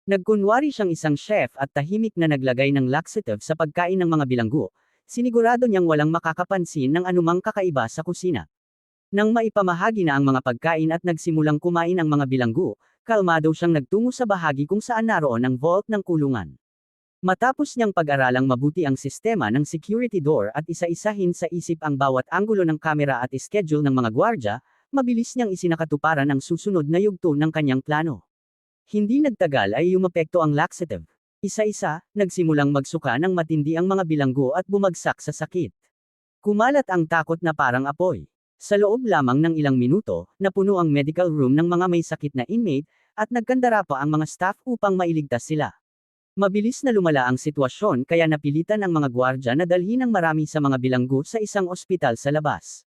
Nagkunwari siyang isang chef at tahimik na naglagay ng laxative sa pagkain ng mga bilanggo, sinigurado niyang walang makakapansin ng anumang kakaiba sa kusina. Nang maipamahagi na ang mga pagkain at nagsimulang kumain ang mga bilanggo, kalmado siyang nagtungo sa bahagi kung saan naroon ang vault ng kulungan. Matapos niyang pag-aralang mabuti ang sistema ng security door at isa-isahin sa isip ang bawat anggulo ng kamera at schedule ng mga gwardya, mabilis niyang isinakatuparan ang susunod na yugto ng kanyang plano. Hindi nagtagal ay yumapekto ang laxative. Isa-isa, nagsimulang magsuka ng matindi ang mga bilanggo at bumagsak sa sakit. Kumalat ang takot na parang apoy. Sa loob lamang ng ilang minuto, napuno ang medical room ng mga may sakit na inmate, at nagkandara pa ang mga staff upang mailigtas sila. Mabilis na lumala ang sitwasyon kaya napilitan ang mga gwardya na dalhin ang marami sa mga bilanggo sa isang ospital sa labas.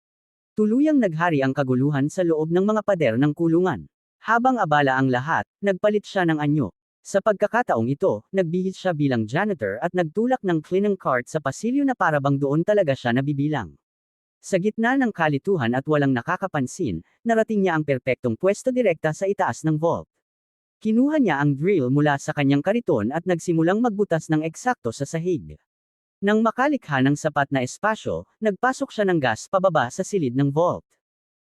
Tuluyang naghari ang kaguluhan sa loob ng mga pader ng kulungan. Habang abala ang lahat, nagpalit siya ng anyo. Sa pagkakataong ito, nagbihis siya bilang janitor at nagtulak ng cleaning cart sa pasilyo na parabang doon talaga siya nabibilang. Sa gitna ng kalituhan at walang nakakapansin, narating niya ang perpektong pwesto direkta sa itaas ng vault. Kinuha niya ang drill mula sa kanyang kariton at nagsimulang magbutas ng eksakto sa sahig. Nang makalikha ng sapat na espasyo, nagpasok siya ng gas pababa sa silid ng vault.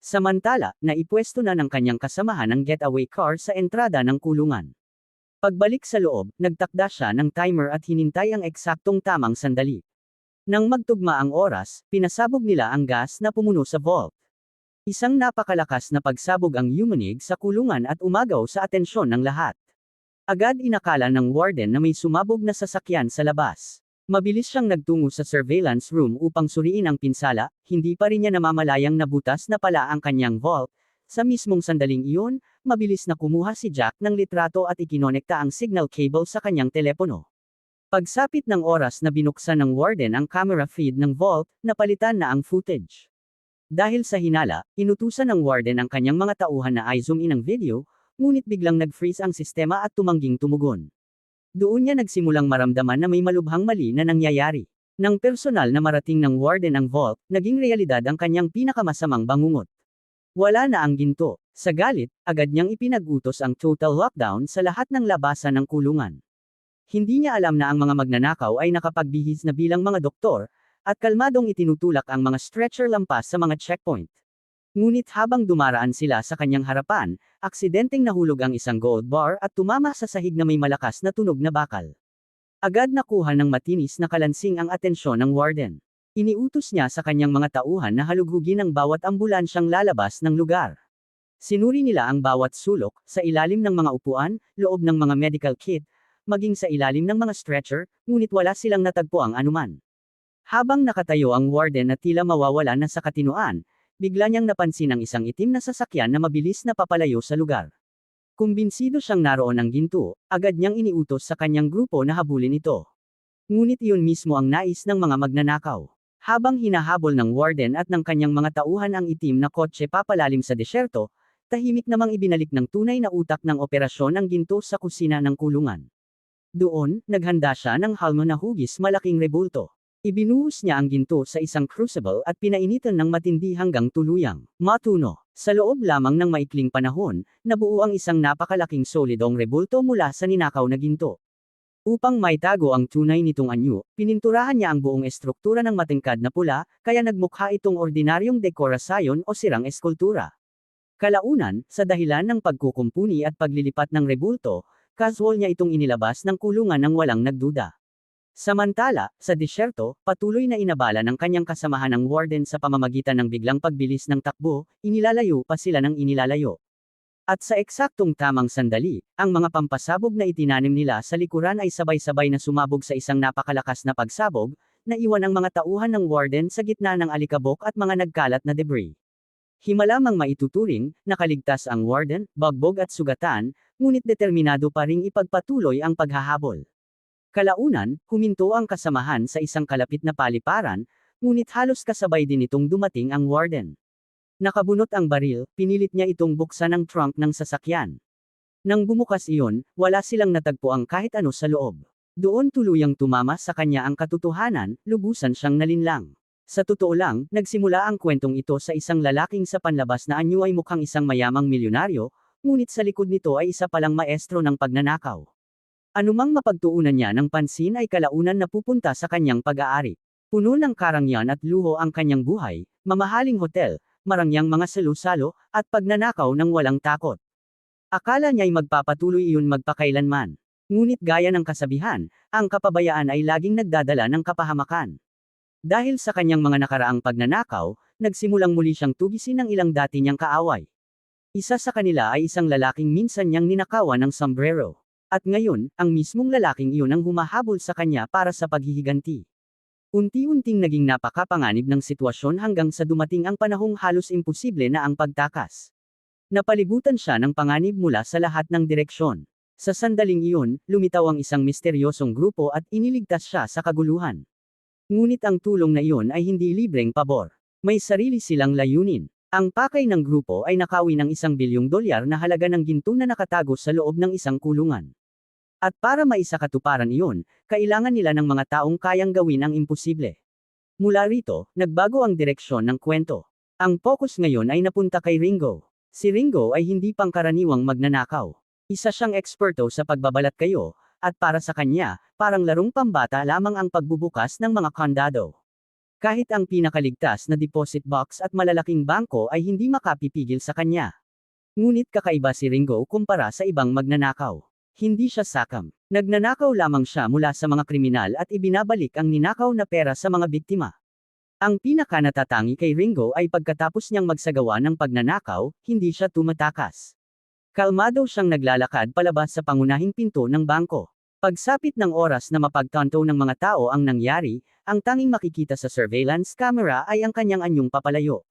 Samantala, naipwesto na ng kanyang kasamahan ang getaway car sa entrada ng kulungan. Pagbalik sa loob, nagtakda siya ng timer at hinintay ang eksaktong tamang sandali. Nang magtugma ang oras, pinasabog nila ang gas na pumuno sa vault. Isang napakalakas na pagsabog ang yumanig sa kulungan at umagaw sa atensyon ng lahat. Agad inakala ng warden na may sumabog na sasakyan sa labas. Mabilis siyang nagtungo sa surveillance room upang suriin ang pinsala, hindi pa rin niya namamalayang nabutas na pala ang kanyang vault. Sa mismong sandaling iyon, mabilis na kumuha si Jack ng litrato at ikinonekta ang signal cable sa kanyang telepono. Pagsapit ng oras na binuksan ng warden ang camera feed ng vault, napalitan na ang footage. Dahil sa hinala, inutusan ng warden ang kanyang mga tauhan na i-zoom in ang video, ngunit biglang nag-freeze ang sistema at tumangging tumugon. Doon niya nagsimulang maramdaman na may malubhang mali na nangyayari. Nang personal na marating ng warden ang vault, naging realidad ang kanyang pinakamasamang bangungot. Wala na ang ginto. Sa galit, agad niyang ipinag-utos ang total lockdown sa lahat ng labasan ng kulungan. Hindi niya alam na ang mga magnanakaw ay nakapagbihis na bilang mga doktor, at kalmadong itinutulak ang mga stretcher lampas sa mga checkpoint. Ngunit habang dumaraan sila sa kanyang harapan, aksidenteng nahulog ang isang gold bar at tumama sa sahig na may malakas na tunog na bakal. Agad nakuha ng matinis na kalansing ang atensyon ng warden. Iniutos niya sa kanyang mga tauhan na halughugin ang bawat ambulansyang lalabas ng lugar. Sinuri nila ang bawat sulok, sa ilalim ng mga upuan, loob ng mga medical kit, maging sa ilalim ng mga stretcher, ngunit wala silang natagpuang anuman. Habang nakatayo ang warden na tila mawawala na sa katinoan, bigla niyang napansin ang isang itim na sasakyan na mabilis na papalayo sa lugar. Kumbinsido siyang naroon ang ginto, agad niyang iniutos sa kanyang grupo na habulin ito. Ngunit iyon mismo ang nais ng mga magnanakaw. Habang hinahabol ng warden at ng kanyang mga tauhan ang itim na kotse papalalim sa desyerto, tahimik namang ibinalik ng tunay na utak ng operasyon ang ginto sa kusina ng kulungan. Doon, naghanda siya ng halmo na hugis malaking rebulto. Ibinuhos niya ang ginto sa isang crucible at pinainitan ng matindi hanggang tuluyang matuno. Sa loob lamang ng maikling panahon, nabuo ang isang napakalaking solidong rebulto mula sa ninakaw na ginto. Upang maitago ang tunay nitong anyo, pininturahan niya ang buong estruktura ng matingkad na pula, kaya nagmukha itong ordinaryong dekorasyon o sirang eskultura. Kalaunan, sa dahilan ng pagkukumpuni at paglilipat ng rebulto, casual niya itong inilabas ng kulungan nang walang nagduda. Samantala, sa disyerto, patuloy na inabala ng kanyang kasamahan ang warden sa pamamagitan ng biglang pagbilis ng takbo, inilalayo pa sila ng inilalayo. At sa eksaktong tamang sandali, ang mga pampasabog na itinanim nila sa likuran ay sabay-sabay na sumabog sa isang napakalakas na pagsabog, na iwan ang mga tauhan ng warden sa gitna ng alikabok at mga nagkalat na debris. Himalamang maituturing, nakaligtas ang warden, bagbog at sugatan, ngunit determinado pa ring ipagpatuloy ang paghahabol. Kalaunan, huminto ang kasamahan sa isang kalapit na paliparan, ngunit halos kasabay din itong dumating ang warden. Nakabunot ang baril, pinilit niya itong buksan ang trunk ng sasakyan. Nang bumukas iyon, wala silang natagpuang kahit ano sa loob. Doon tuluyang tumama sa kanya ang katotohanan, lubusan siyang nalinlang. Sa totoo lang, nagsimula ang kwentong ito sa isang lalaking sa panlabas na anyo ay mukhang isang mayamang milyonaryo, ngunit sa likod nito ay isa palang maestro ng pagnanakaw. Anumang mapagtuunan niya ng pansin ay kalaunan na pupunta sa kanyang pag-aari. Puno ng karangyaan at luho ang kanyang buhay, mamahaling hotel, marangyang mga salu-salo, at pagnanakaw ng walang takot. Akala niya'y magpapatuloy iyon magpakailanman. Ngunit gaya ng kasabihan, ang kapabayaan ay laging nagdadala ng kapahamakan. Dahil sa kanyang mga nakaraang pagnanakaw, nagsimulang muli siyang tugisin ng ilang dati niyang kaaway. Isa sa kanila ay isang lalaking minsan niyang ninakawan ng sombrero. At ngayon, ang mismong lalaking iyon ang humahabol sa kanya para sa paghihiganti. Unti-unting naging napakapanganib ng sitwasyon hanggang sa dumating ang panahong halos imposible na ang pagtakas. Napalibutan siya ng panganib mula sa lahat ng direksyon. Sa sandaling iyon, lumitaw ang isang misteryosong grupo at iniligtas siya sa kaguluhan. Ngunit ang tulong na iyon ay hindi libreng pabor. May sarili silang layunin. Ang pakay ng grupo ay nakawi ng $1 bilyong na halaga ng ginto na nakatago sa loob ng isang kulungan. At para maisakatuparan iyon, kailangan nila ng mga taong kayang gawin ang imposible. Mula rito, nagbago ang direksyon ng kwento. Ang focus ngayon ay napunta kay Ringo. Si Ringo ay hindi pangkaraniwang magnanakaw. Isa siyang eksperto sa pagbabalat kayo, at para sa kanya, parang larong pambata lamang ang pagbubukas ng mga kandado. Kahit ang pinakaligtas na deposit box at malalaking bangko ay hindi makapipigil sa kanya. Ngunit kakaiba si Ringo kumpara sa ibang magnanakaw. Hindi siya sakam. Nagnanakaw lamang siya mula sa mga kriminal at ibinabalik ang ninakaw na pera sa mga biktima. Ang pinaka-natatangi kay Ringo ay pagkatapos niyang magsagawa ng pagnanakaw, hindi siya tumatakas. Kalmado siyang naglalakad palabas sa pangunahing pinto ng bangko. Pagsapit ng oras na mapagtanto ng mga tao ang nangyari, ang tanging makikita sa surveillance camera ay ang kanyang anyong papalayo.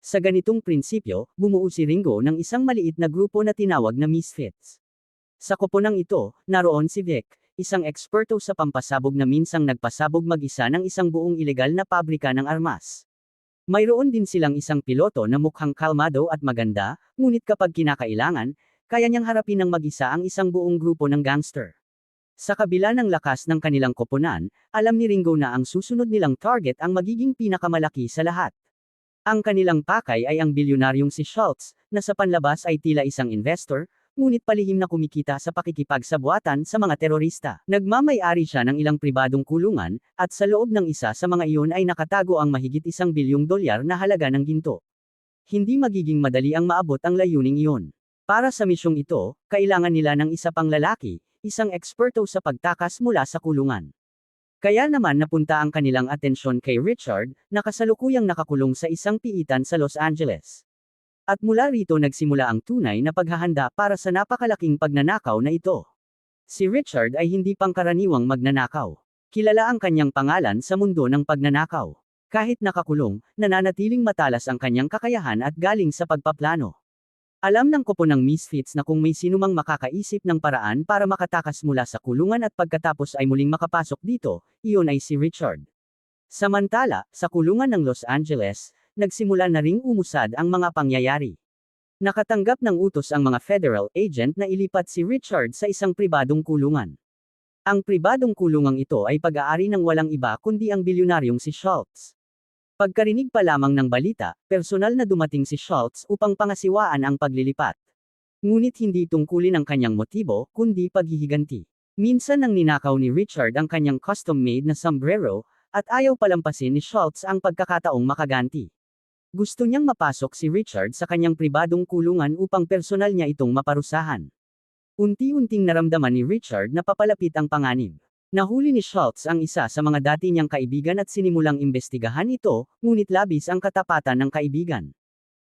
Sa ganitong prinsipyo, bumuo si Ringo ng isang maliit na grupo na tinawag na Misfits. Sa koponang ito, naroon si Vic, isang eksperto sa pampasabog na minsang nagpasabog mag-isa ng isang buong ilegal na pabrika ng armas. Mayroon din silang isang piloto na mukhang kalmado at maganda, ngunit kapag kinakailangan, kaya niyang harapin ng mag-isa ang isang buong grupo ng gangster. Sa kabila ng lakas ng kanilang koponan, alam ni Ringo na ang susunod nilang target ang magiging pinakamalaki sa lahat. Ang kanilang pakay ay ang bilyonaryong si Schultz, na sa panlabas ay tila isang investor, ngunit palihim na kumikita sa pakikipagsabuatan sa mga terorista. Nagmamay-ari siya ng ilang pribadong kulungan, at sa loob ng isa sa mga iyon ay nakatago ang mahigit $1 bilyong na halaga ng ginto. Hindi magiging madali ang maabot ang layuning iyon. Para sa misyong ito, kailangan nila ng isa pang lalaki, isang eksperto sa pagtakas mula sa kulungan. Kaya naman napunta ang kanilang atensyon kay Richard, na kasalukuyang nakakulong sa isang piitan sa Los Angeles. At mula rito nagsimula ang tunay na paghahanda para sa napakalaking pagnanakaw na ito. Si Richard ay hindi pangkaraniwang magnanakaw. Kilala ang kanyang pangalan sa mundo ng pagnanakaw. Kahit nakakulong, nananatiling matalas ang kanyang kakayahan at galing sa pagpaplano. Alam ng koponang Misfits na kung may sinumang makakaisip ng paraan para makatakas mula sa kulungan at pagkatapos ay muling makapasok dito, iyon ay si Richard. Samantala, sa kulungan ng Los Angeles, nagsimula na ring umusad ang mga pangyayari. Nakatanggap ng utos ang mga federal agent na ilipat si Richard sa isang pribadong kulungan. Ang pribadong kulungang ito ay pag-aari ng walang iba kundi ang bilyonaryong si Schultz. Pagkarinig pa lamang ng balita, personal na dumating si Schultz upang pangasiwaan ang paglilipat. Ngunit hindi tungkulin ang kanyang motibo, kundi paghihiganti. Minsan nang ninakaw ni Richard ang kanyang custom-made na sombrero, at ayaw palampasin ni Schultz ang pagkakataong makaganti. Gusto niyang mapasok si Richard sa kanyang pribadong kulungan upang personal niya itong maparusahan. Unti-unting naramdaman ni Richard na papalapit ang panganib. Nahuli ni Schultz ang isa sa mga dati niyang kaibigan at sinimulang imbestigahan ito, ngunit labis ang katapatan ng kaibigan.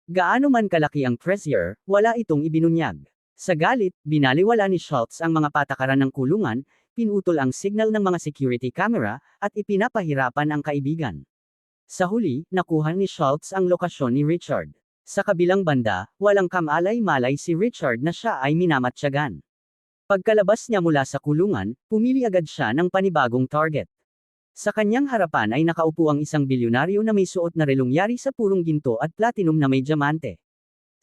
Gaano man kalaki ang treasure, wala itong ibinunyag. Sa galit, binaliwala ni Schultz ang mga patakaran ng kulungan, pinutol ang signal ng mga security camera, at ipinapahirapan ang kaibigan. Sa huli, nakuha ni Schultz ang lokasyon ni Richard. Sa kabilang banda, walang kamalay-malay si Richard na siya ay minamatyagan. Pagkalabas niya mula sa kulungan, pumili agad siya ng panibagong target. Sa kanyang harapan ay nakaupo ang isang bilyonaryo na may suot na relong yari sa purong ginto at platinum na may diamante.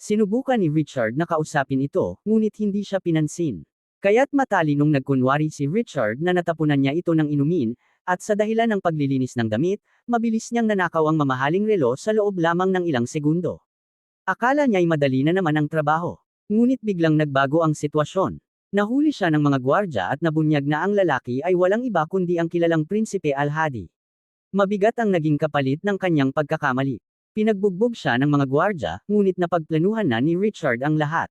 Sinubukan ni Richard na kausapin ito, ngunit hindi siya pinansin. Kaya't matalinong nagkunwari si Richard na natapunan niya ito ng inumin, at sa dahilan ng paglilinis ng damit, mabilis niyang nanakaw ang mamahaling relo sa loob lamang ng ilang segundo. Akala niya'y madali na naman ang trabaho. Ngunit biglang nagbago ang sitwasyon. Nahuli siya ng mga gwardya at nabunyag na ang lalaki ay walang iba kundi ang kilalang Prinsipe Al-Hadi. Mabigat ang naging kapalit ng kanyang pagkakamali. Pinagbugbog siya ng mga gwardya, ngunit napagplanuhan na ni Richard ang lahat.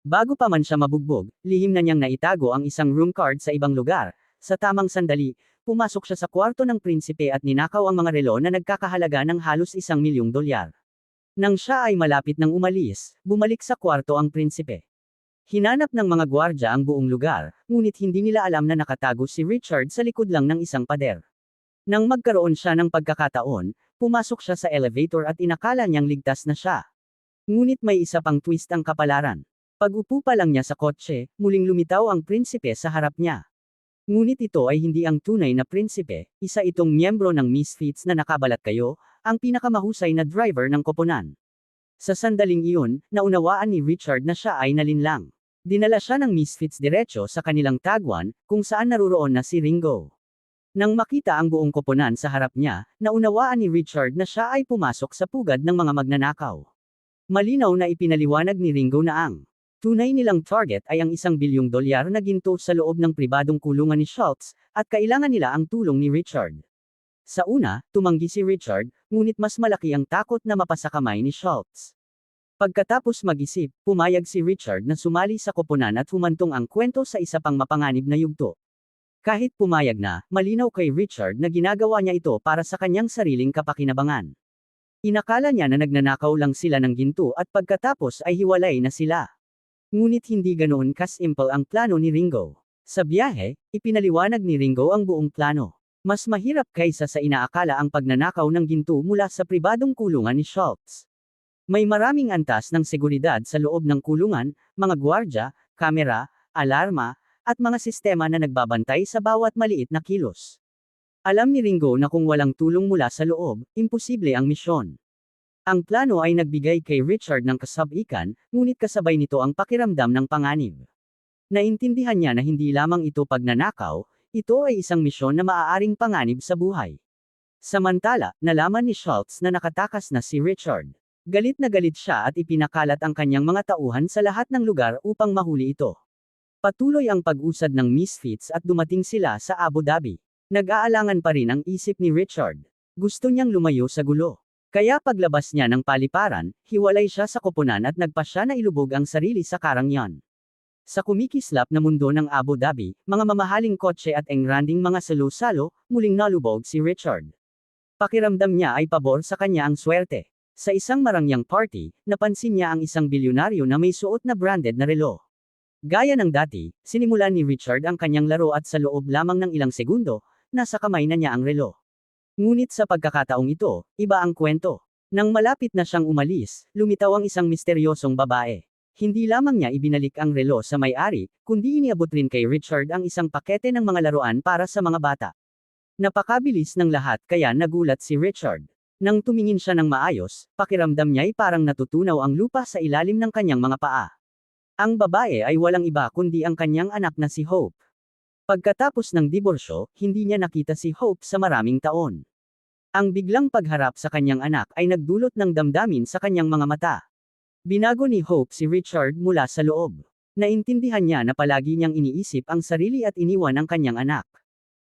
Bago pa man siya mabugbog, lihim na niyang naitago ang isang room card sa ibang lugar. Sa tamang sandali, pumasok siya sa kwarto ng prinsipe at ninakaw ang mga relo na nagkakahalaga ng halos $1,000,000. Nang siya ay malapit ng umalis, bumalik sa kwarto ang prinsipe. Hinanap ng mga gwardya ang buong lugar, ngunit hindi nila alam na nakatago si Richard sa likod lang ng isang pader. Nang magkaroon siya ng pagkakataon, pumasok siya sa elevator at inakala niyang ligtas na siya. Ngunit may isa pang twist ang kapalaran. Pag-upo pa lang niya sa kotse, muling lumitaw ang prinsipe sa harap niya. Ngunit ito ay hindi ang tunay na prinsipe, isa itong miyembro ng Misfits na nakabalat kayo, ang pinakamahusay na driver ng koponan. Sa sandaling iyon, naunawaan ni Richard na siya ay nalinlang. Dinala siya ng Misfits diretso sa kanilang tagwan, kung saan naruroon na si Ringo. Nang makita ang buong koponan sa harap niya, naunawaan ni Richard na siya ay pumasok sa pugad ng mga magnanakaw. Malinaw na ipinaliwanag ni Ringo na ang tunay nilang target ay ang $1,000,000,000 na ginto sa loob ng pribadong kulungan ni Schultz, at kailangan nila ang tulong ni Richard. Sa una, tumanggi si Richard, ngunit mas malaki ang takot na mapasakamay ni Schultz. Pagkatapos mag-isip, pumayag si Richard na sumali sa koponan at humantong ang kwento sa isa pang mapanganib na yugto. Kahit pumayag na, malinaw kay Richard na ginagawa niya ito para sa kanyang sariling kapakinabangan. Inakala niya na nagnanakaw lang sila ng ginto at pagkatapos ay hiwalay na sila. Ngunit hindi ganoon kasimple ang plano ni Ringo. Sa biyahe, ipinaliwanag ni Ringo ang buong plano. Mas mahirap kaysa sa inaakala ang pagnanakaw ng ginto mula sa pribadong kulungan ni Schultz. May maraming antas ng seguridad sa loob ng kulungan, mga gwardya, kamera, alarma, at mga sistema na nagbabantay sa bawat maliit na kilos. Alam ni Ringo na kung walang tulong mula sa loob, imposible ang misyon. Ang plano ay nagbigay kay Richard ng kasab-ikan, ngunit kasabay nito ang pakiramdam ng panganib. Naintindihan niya na hindi lamang ito pagnanakaw, ito ay isang misyon na maaaring panganib sa buhay. Samantala, nalaman ni Schultz na nakatakas na si Richard. Galit na galit siya at ipinakalat ang kanyang mga tauhan sa lahat ng lugar upang mahuli ito. Patuloy ang pag-usad ng Misfits at dumating sila sa Abu Dhabi. Nag-aalangan pa rin ang isip ni Richard. Gusto niyang lumayo sa gulo. Kaya paglabas niya ng paliparan, hiwalay siya sa koponan at nagpasya na ilubog ang sarili sa karangyan. Sa kumikislap na mundo ng Abu Dhabi, mga mamahaling kotse at engranding mga salo-salo, muling nalubog si Richard. Pakiramdam niya ay pabor sa kanya ang swerte. Sa isang marangyang party, napansin niya ang isang bilyonaryo na may suot na branded na relo. Gaya ng dati, sinimulan ni Richard ang kanyang laro at sa loob lamang ng ilang segundo, nasa kamay na niya ang relo. Ngunit sa pagkakataong ito, iba ang kwento. Nang malapit na siyang umalis, lumitaw ang isang misteryosong babae. Hindi lamang niya ibinalik ang relo sa may-ari, kundi iniabot rin kay Richard ang isang pakete ng mga laruan para sa mga bata. Napakabilis ng lahat kaya nagulat si Richard. Nang tumingin siya ng maayos, pakiramdam niya'y parang natutunaw ang lupa sa ilalim ng kanyang mga paa. Ang babae ay walang iba kundi ang kanyang anak na si Hope. Pagkatapos ng diborsyo, hindi niya nakita si Hope sa maraming taon. Ang biglang pagharap sa kanyang anak ay nagdulot ng damdamin sa kanyang mga mata. Binago ni Hope si Richard mula sa loob. Naintindihan niya na palagi niyang iniisip ang sarili at iniwan ang kanyang anak.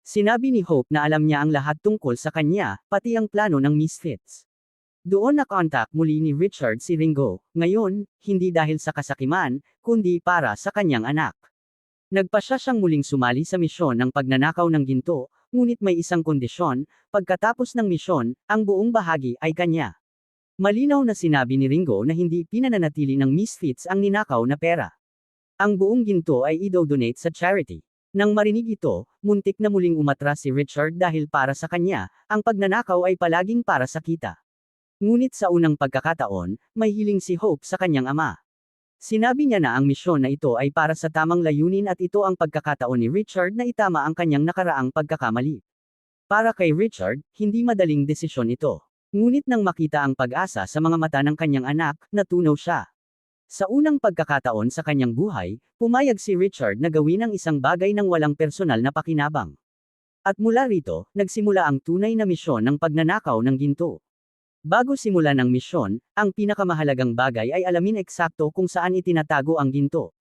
Sinabi ni Hope na alam niya ang lahat tungkol sa kanya, pati ang plano ng Misfits. Doon na-contact muli ni Richard si Ringo, ngayon, hindi dahil sa kasakiman, kundi para sa kanyang anak. Nagpasya siyang muling sumali sa misyon ng pagnanakaw ng ginto, ngunit may isang kondisyon, pagkatapos ng misyon, ang buong bahagi ay kanya. Malinaw na sinabi ni Ringo na hindi pinananatili ng Misfits ang ninakaw na pera. Ang buong ginto ay i-donate sa charity. Nang marinig ito, muntik na muling umatras si Richard dahil para sa kanya, ang pagnanakaw ay palaging para sa kita. Ngunit sa unang pagkakataon, may hiling si Hope sa kanyang ama. Sinabi niya na ang misyon na ito ay para sa tamang layunin at ito ang pagkakataon ni Richard na itama ang kanyang nakaraang pagkakamali. Para kay Richard, hindi madaling desisyon ito. Ngunit nang makita ang pag-asa sa mga mata ng kanyang anak, natunaw siya. Sa unang pagkakataon sa kanyang buhay, pumayag si Richard na gawin ang isang bagay ng walang personal na pakinabang. At mula rito, nagsimula ang tunay na misyon ng pagnanakaw ng ginto. Bago simulan ang misyon, ang pinakamahalagang bagay ay alamin eksakto kung saan itinatago ang ginto.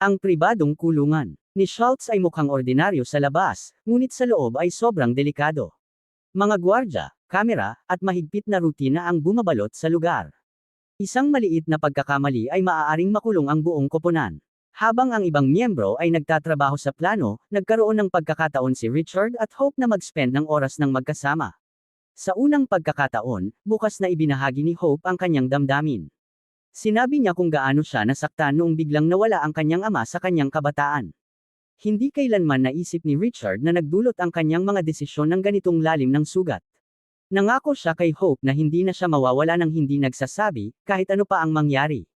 Ang pribadong kulungan ni Schultz ay mukhang ordinaryo sa labas, ngunit sa loob ay sobrang delikado. Mga gwardya, kamera, at mahigpit na rutina ang bumabalot sa lugar. Isang maliit na pagkakamali ay maaaring makulong ang buong koponan. Habang ang ibang miyembro ay nagtatrabaho sa plano, nagkaroon ng pagkakataon si Richard at Hope na mag-spend ng oras ng magkasama. Sa unang pagkakataon, bukas na ibinahagi ni Hope ang kanyang damdamin. Sinabi niya kung gaano siya nasaktan noong biglang nawala ang kanyang ama sa kanyang kabataan. Hindi kailanman naisip ni Richard na nagdulot ang kanyang mga desisyon ng ganitong lalim ng sugat. Nangako siya kay Hope na hindi na siya mawawala ng hindi nagsasabi, kahit ano pa ang mangyari.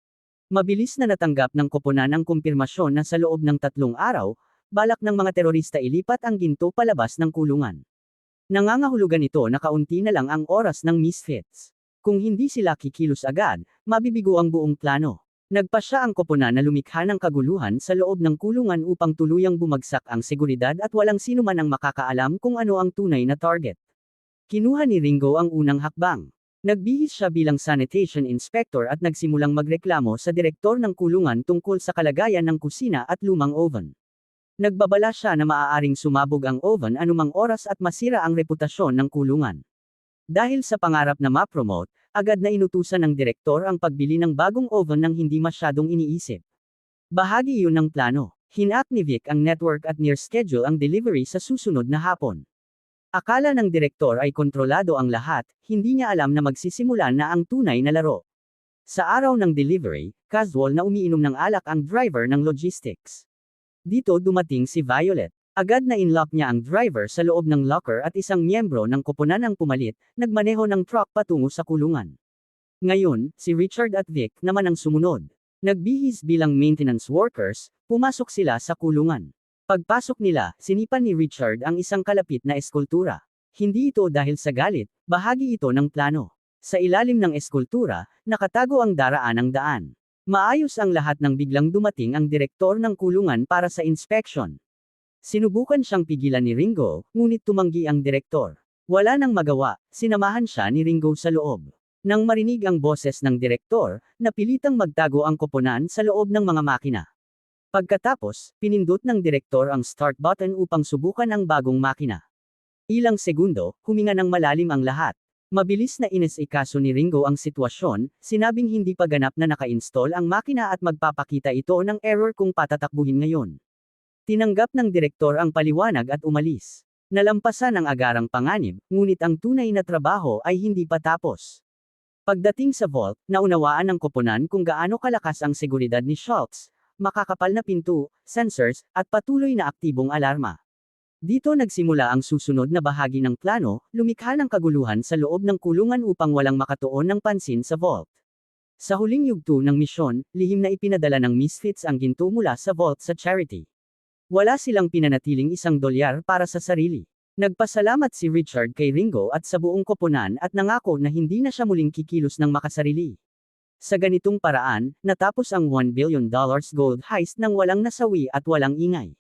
Mabilis na natanggap ng koponan ang kumpirmasyon na sa loob ng 3 araw, balak ng mga terorista ilipat ang ginto palabas ng kulungan. Nangangahulugan ito na kaunti na lang ang oras ng misfits. Kung hindi sila kikilos agad, mabibigo ang buong plano. Nagpasya ang koponan na lumikha ng kaguluhan sa loob ng kulungan upang tuluyang bumagsak ang seguridad at walang sinuman ang makakaalam kung ano ang tunay na target. Kinuha ni Ringo ang unang hakbang. Nagbihis siya bilang sanitation inspector at nagsimulang magreklamo sa direktor ng kulungan tungkol sa kalagayan ng kusina at lumang oven. Nagbabala siya na maaaring sumabog ang oven anumang oras at masira ang reputasyon ng kulungan. Dahil sa pangarap na ma-promote, agad na inutusan ng direktor ang pagbili ng bagong oven nang hindi masyadong iniisip. Bahagi iyon ng plano. Hinak ni Vic ang network at near-schedule ang delivery sa susunod na hapon. Akala ng direktor ay kontrolado ang lahat, hindi niya alam na magsisimula na ang tunay na laro. Sa araw ng delivery, casual na umiinom ng alak ang driver ng logistics. Dito dumating si Violet. Agad na inlock niya ang driver sa loob ng locker at isang miyembro ng koponan ang pumalit, nagmaneho ng truck patungo sa kulungan. Ngayon, si Richard at Vic naman ang sumunod. Nagbihis bilang maintenance workers, pumasok sila sa kulungan. Pagpasok nila, sinipan ni Richard ang isang kalapit na eskultura. Hindi ito dahil sa galit, bahagi ito ng plano. Sa ilalim ng eskultura, nakatago ang daraan ng daan. Maayos ang lahat nang biglang dumating ang direktor ng kulungan para sa inspection. Sinubukan siyang pigilan ni Ringo, ngunit tumanggi ang direktor. Wala nang magawa, sinamahan siya ni Ringo sa loob. Nang marinig ang boses ng direktor, napilitang magtago ang koponan sa loob ng mga makina. Pagkatapos, pinindot ng direktor ang start button upang subukan ang bagong makina. Ilang segundo, huminga ng malalim ang lahat. Mabilis na inesikaso ni Ringo ang sitwasyon, sinabing hindi pa ganap na naka-install ang makina at magpapakita ito ng error kung patatakbuhin ngayon. Tinanggap ng direktor ang paliwanag at umalis. Nalampasan ang agarang panganib, ngunit ang tunay na trabaho ay hindi pa tapos. Pagdating sa vault, naunawaan ng koponan kung gaano kalakas ang seguridad ni Schultz. Makakapal na pinto, sensors, at patuloy na aktibong alarma. Dito nagsimula ang susunod na bahagi ng plano, lumikha ng kaguluhan sa loob ng kulungan upang walang makatuon ng pansin sa vault. Sa huling yugto ng misyon, lihim na ipinadala ng misfits ang ginto mula sa vault sa charity. Wala silang pinanatiling $1 para sa sarili. Nagpasalamat si Richard kay Ringo at sa buong koponan at nangako na hindi na siya muling kikilos ng makasarili. Sa ganitong paraan, natapos ang $1 billion gold heist nang walang nasawi at walang ingay.